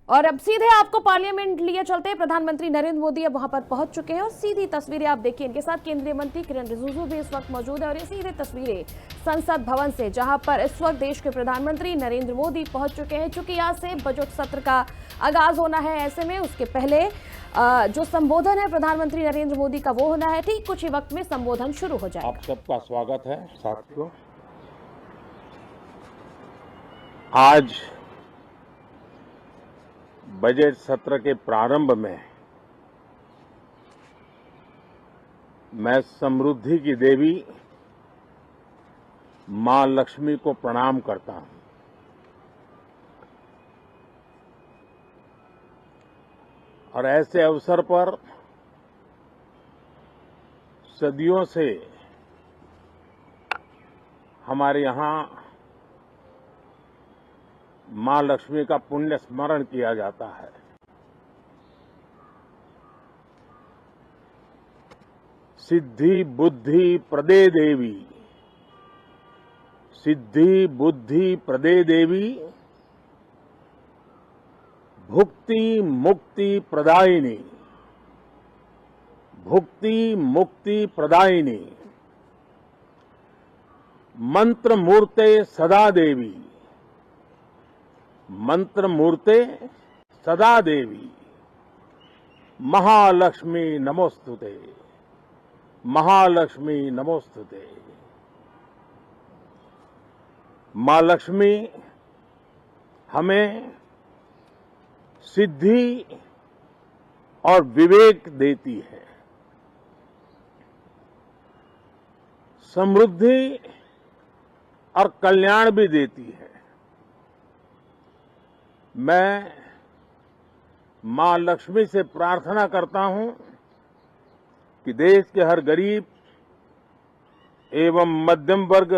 और अब सीधे आपको पार्लियामेंट लिए चलते हैं। प्रधानमंत्री नरेंद्र मोदी अब वहां पर पहुंच चुके हैं और सीधी तस्वीरें आप देखिए। इनके साथ केंद्रीय मंत्री किरण रिजिजू भी इस वक्त मौजूद है और ये सीधे तस्वीरें संसद भवन से, जहां पर इस वक्त देश के प्रधानमंत्री नरेंद्र मोदी पहुंच चुके हैं। चूंकि यहाँ से बजट सत्र का आगाज होना है, ऐसे में उसके पहले जो संबोधन है प्रधानमंत्री नरेंद्र मोदी का वो होना है। ठीक कुछ ही वक्त में संबोधन शुरू हो जाएगा। आप सबका स्वागत है साथियों। आज बजट सत्र के प्रारंभ में मैं समृद्धि की देवी मां लक्ष्मी को प्रणाम करता हूं। और ऐसे अवसर पर सदियों से हमारे यहां मां लक्ष्मी का पुण्य स्मरण किया जाता है। सिद्धि बुद्धि प्रदे देवी, सिद्धि बुद्धि प्रदे देवी, भुक्ति मुक्ति प्रदायिनी, भुक्ति मुक्ति प्रदायिनी, मंत्र मूर्ते सदा देवी, मंत्र मूर्ते सदा देवी, महालक्ष्मी नमोस्तुते, महालक्ष्मी नमोस्तुते। मां लक्ष्मी हमें सिद्धि और विवेक देती है, समृद्धि और कल्याण भी देती है। मैं मां लक्ष्मी से प्रार्थना करता हूं कि देश के हर गरीब एवं मध्यम वर्ग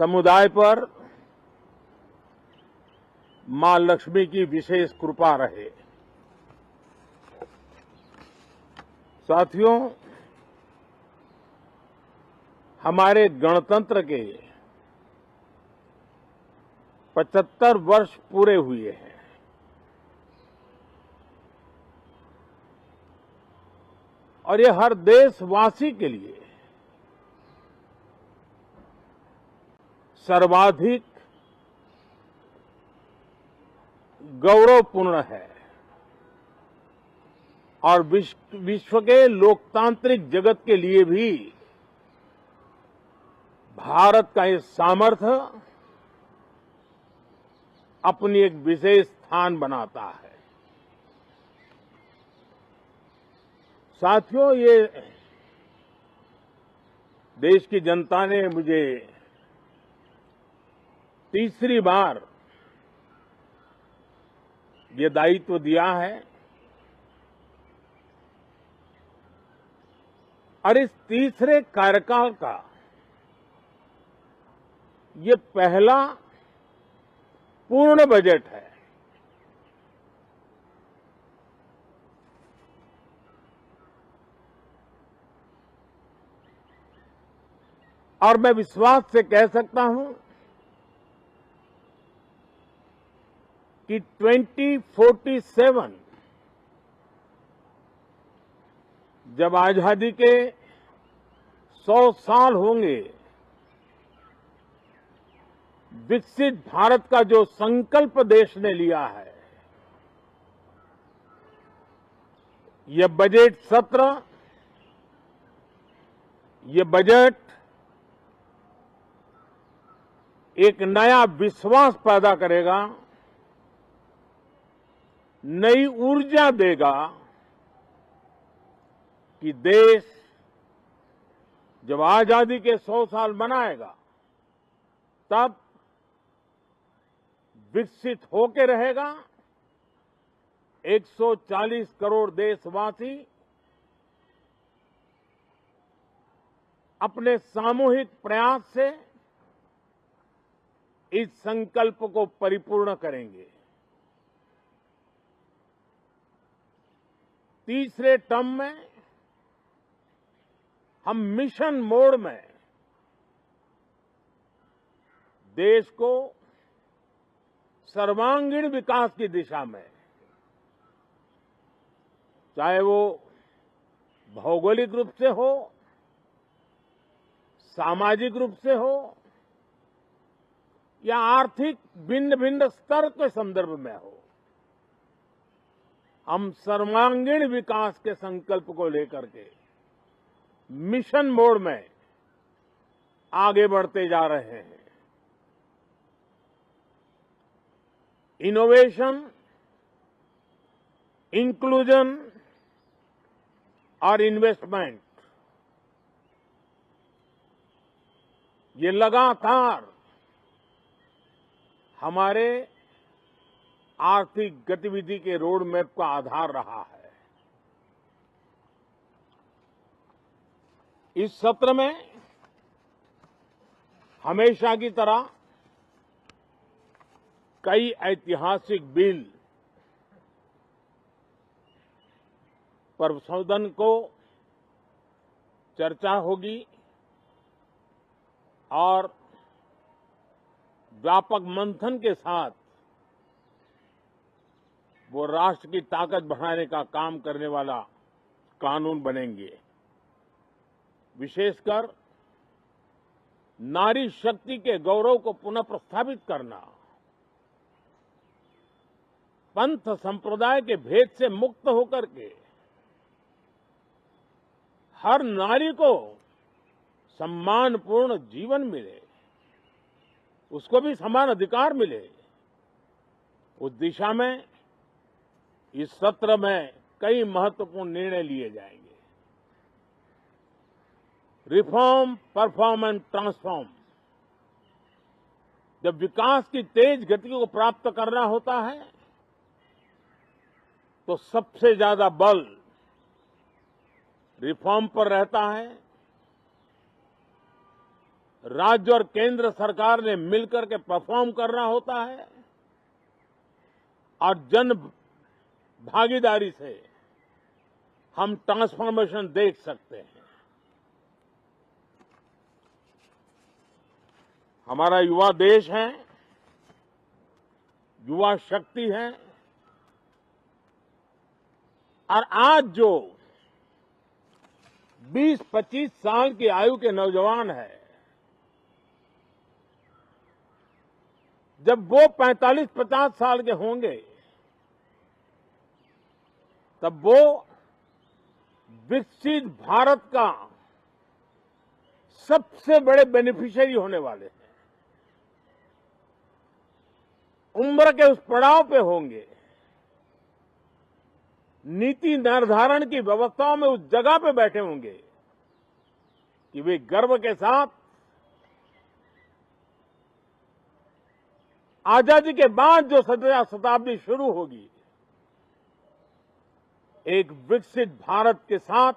समुदाय पर मां लक्ष्मी की विशेष कृपा रहे। साथियों, हमारे गणतंत्र के 75 वर्ष पूरे हुए हैं। और ये हर देशवासी के लिए सर्वाधिक गौरवपूर्ण है और विश्व के लोकतांत्रिक जगत के लिए भी भारत का ये सामर्थ्य अपनी एक विशेष स्थान बनाता है। साथियों, ये देश की जनता ने मुझे तीसरी बार ये दायित्व दिया है और इस तीसरे कार्यकाल का ये पहला पूर्ण बजट है। और मैं विश्वास से कह सकता हूं कि 2047 जब आजादी के 100 साल होंगे, विकसित भारत का जो संकल्प देश ने लिया है, यह बजट सत्र, ये बजट एक नया विश्वास पैदा करेगा, नई ऊर्जा देगा कि देश जब आजादी के 100 साल मनाएगा तब विकसित होके रहेगा। 140 करोड़ देशवासी अपने सामूहिक प्रयास से इस संकल्प को परिपूर्ण करेंगे। तीसरे टर्म में हम मिशन मोड में देश को सर्वांगीण विकास की दिशा में, चाहे वो भौगोलिक रूप से हो, सामाजिक रूप से हो या आर्थिक भिन्न भिन्न स्तर के संदर्भ में हो, हम सर्वांगीण विकास के संकल्प को लेकर के मिशन मोड में आगे बढ़ते जा रहे हैं। इनोवेशन, इंक्लूजन और इन्वेस्टमेंट, ये लगातार हमारे आर्थिक गतिविधि के रोड मैप का आधार रहा है। इस सत्र में हमेशा की तरह कई ऐतिहासिक बिल पर सदन को चर्चा होगी और व्यापक मंथन के साथ वो राष्ट्र की ताकत बढ़ाने का काम करने वाला कानून बनेंगे। विशेषकर नारी शक्ति के गौरव को पुनः प्रस्थापित करना, पंथ संप्रदाय के भेद से मुक्त होकर के हर नारी को सम्मानपूर्ण जीवन मिले, उसको भी समान अधिकार मिले, उस दिशा में इस सत्र में कई महत्वपूर्ण निर्णय लिए जाएंगे। Reform, perform and transform. जब विकास की तेज गति को प्राप्त करना होता है तो सबसे ज्यादा बल रिफॉर्म पर रहता है। राज्य और केंद्र सरकार ने मिलकर के परफॉर्म करना होता है और जन भागीदारी से हम ट्रांसफॉर्मेशन देख सकते हैं। हमारा युवा देश है, युवा शक्ति है और आज जो 20-25 साल की आयु के नौजवान है, जब वो 45-50 साल के होंगे तब वो विकसित भारत का सबसे बड़े बेनिफिशियरी होने वाले हैं। उम्र के उस पड़ाव पे होंगे, नीति निर्धारण की व्यवस्थाओं में उस जगह पे बैठे होंगे कि वे गर्व के साथ आजादी के बाद जो शताब्दी शुरू होगी, एक विकसित भारत के साथ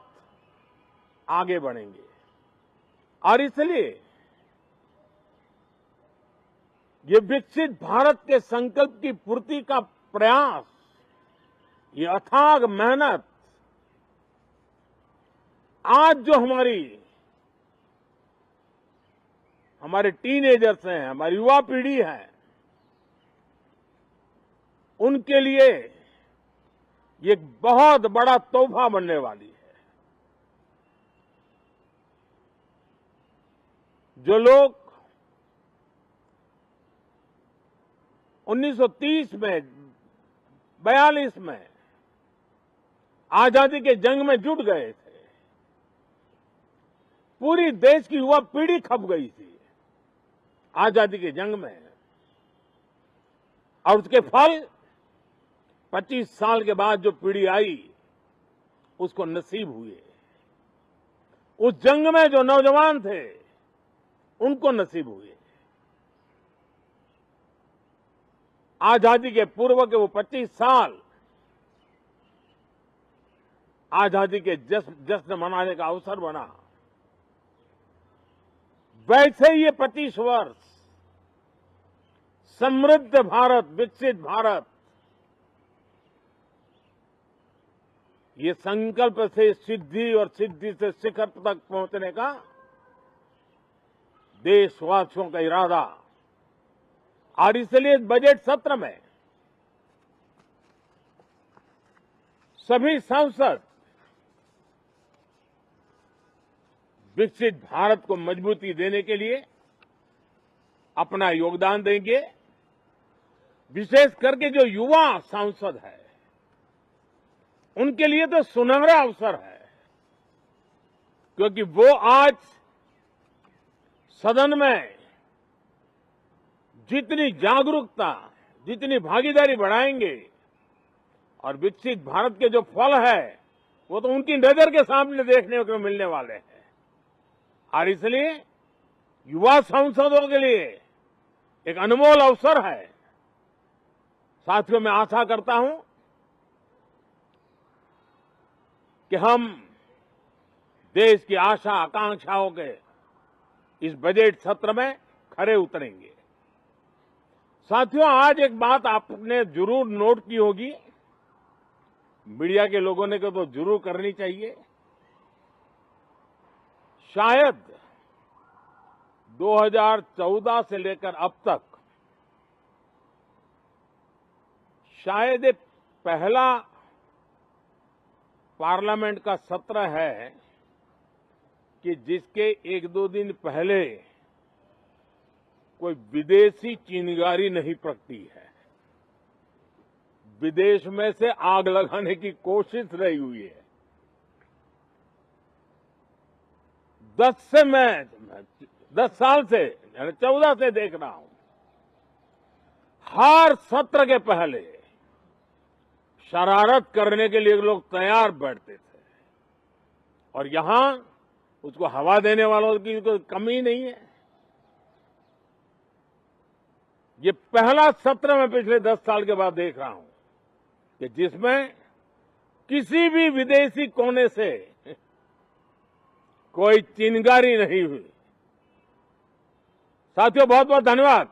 आगे बढ़ेंगे। और इसलिए ये विकसित भारत के संकल्प की पूर्ति का प्रयास, ये अथाग मेहनत आज जो हमारे टीनेजर्स हैं, हमारी युवा पीढ़ी है, उनके लिए ये एक बहुत बड़ा तोहफा बनने वाली है। जो लोग 1930 में, 42 में आजादी के जंग में जुट गए थे, पूरी देश की युवा पीढ़ी खप गई थी आजादी के जंग में, और उसके फल 25 साल के बाद जो पीढ़ी आई उसको नसीब हुए। उस जंग में जो नौजवान थे उनको नसीब हुए। आजादी के पूर्व के वो 25 साल आजादी के जश्न मनाने का अवसर बना। वैसे ही ये 25 वर्ष समृद्ध भारत, विकसित भारत, ये संकल्प से सिद्धि और सिद्धि से शिखर तक पहुंचने का देशवासियों का इरादा और इसलिए इस बजट सत्र में सभी सांसद विकसित भारत को मजबूती देने के लिए अपना योगदान देंगे। विशेष करके जो युवा सांसद है उनके लिए तो सुनहरा अवसर है, क्योंकि वो आज सदन में जितनी जागरूकता, जितनी भागीदारी बढ़ाएंगे और विकसित भारत के जो फल है वो तो उनकी नजर के सामने देखने को मिलने वाले हैं। और इसलिए युवा सांसदों के लिए एक अनमोल अवसर है। साथियों, मैं आशा करता हूं कि हम देश की आशा आकांक्षाओं के इस बजट सत्र में खरे उतरेंगे। साथियों, आज एक बात आपने जरूर नोट की होगी, मीडिया के लोगों ने तो जरूर करनी चाहिए। शायद 2014 से लेकर अब तक शायद ये पहला पार्लियामेंट का सत्र है कि जिसके एक दो दिन पहले कोई विदेशी चिंगारी नहीं प्रगटी है। विदेश में से आग लगाने की कोशिश नहीं हुई है। 10 साल से 14 से देख रहा हूं, हर सत्र के पहले शरारत करने के लिए लोग तैयार बैठते थे और यहां उसको हवा देने वालों की कोई कमी नहीं है। ये पहला सत्र मैं पिछले 10 साल के बाद देख रहा हूं कि जिसमें किसी भी विदेशी कोने से कोई चिंगारी नहीं हुई। साथियों, बहुत बहुत धन्यवाद।